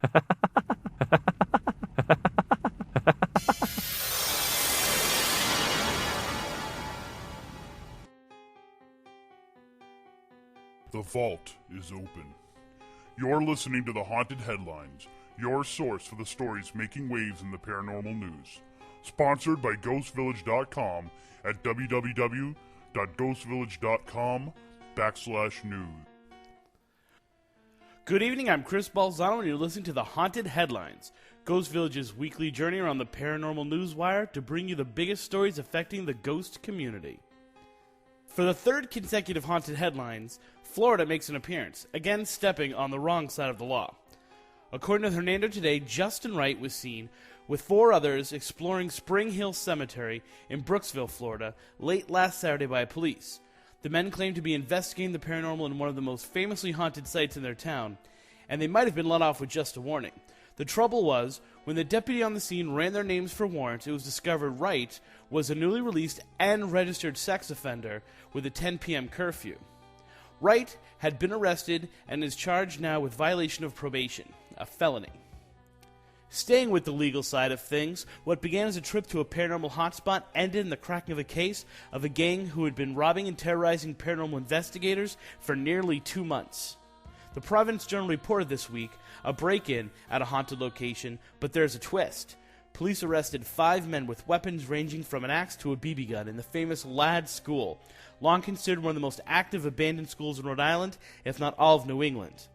The vault is open. You're listening to The Haunted Headlines, your source for the stories making waves in the paranormal news. Sponsored by Ghostvillage.com at www.ghostvillage.com/news. Good evening, I'm Chris Balzano, and you're listening to The Haunted Headlines, Ghostvillage's weekly journey around the paranormal newswire to bring you the biggest stories affecting the ghost community. For the third consecutive Haunted Headlines, Florida makes an appearance, again stepping on the wrong side of the law. According to Hernando Today, Justin Wright was seen with 4 others exploring Spring Hill Cemetery in Brooksville, Florida, late last Saturday by police. The men claimed to be investigating the paranormal in one of the most famously haunted sites in their town, and they might have been let off with just a warning. The trouble was, when the deputy on the scene ran their names for warrants, it was discovered Wright was a newly released and registered sex offender with a 10 p.m. curfew. Wright had been arrested and is charged now with violation of probation, a felony. Staying with the legal side of things, what began as a trip to a paranormal hotspot ended in the cracking of a case of a gang who had been robbing and terrorizing paranormal investigators for nearly 2 months. The Providence Journal reported this week a break-in at a haunted location, but there's a twist. Police arrested 5 men with weapons ranging from an axe to a BB gun in the famous Ladd School, long considered one of the most active abandoned schools in Rhode Island, if not all of New England.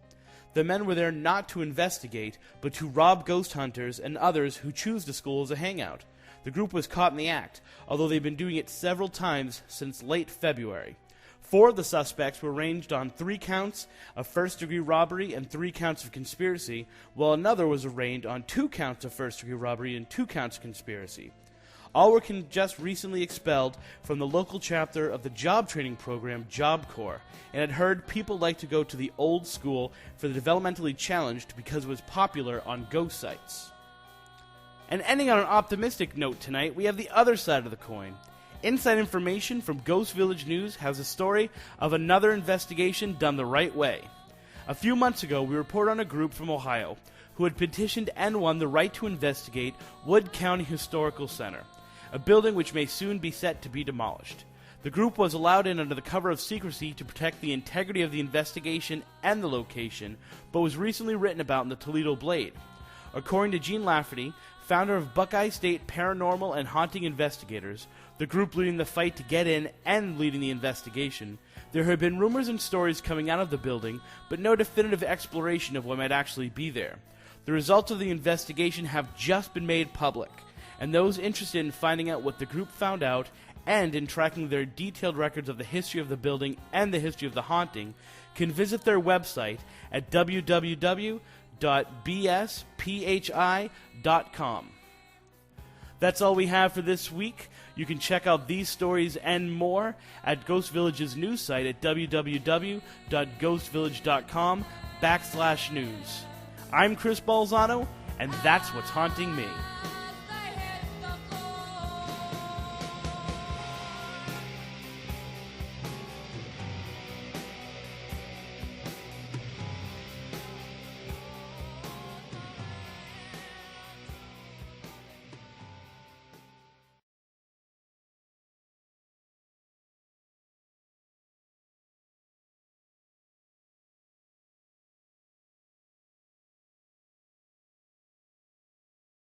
The men were there not to investigate, but to rob ghost hunters and others who choose the school as a hangout. The group was caught in the act, although they've been doing it several times since late February. 4 of the suspects were arraigned on 3 counts of first-degree robbery and 3 counts of conspiracy, while another was arraigned on 2 counts of first-degree robbery and 2 counts of conspiracy. All were just recently expelled from the local chapter of the job training program Job Corps, and had heard people like to go to the old school for the developmentally challenged because it was popular on ghost sites. And ending on an optimistic note tonight, we have the other side of the coin. Inside information from Ghostvillage News has a story of another investigation done the right way. A few months ago, we reported on a group from Ohio who had petitioned and won the right to investigate Wood County Historical Center, a building which may soon be set to be demolished. The group was allowed in under the cover of secrecy to protect the integrity of the investigation and the location, but was recently written about in the Toledo Blade. According to Gene Lafferty, founder of Buckeye State Paranormal and Haunting Investigators, the group leading the fight to get in and leading the investigation, there have been rumors and stories coming out of the building, but no definitive exploration of what might actually be there. The results of the investigation have just been made public, and those interested in finding out what the group found out and in tracking their detailed records of the history of the building and the history of the haunting can visit their website at www.bsphi.com. That's all we have for this week. You can check out these stories and more at Ghost Village's news site at www.ghostvillage.com/news. I'm Chris Balzano, and that's what's haunting me.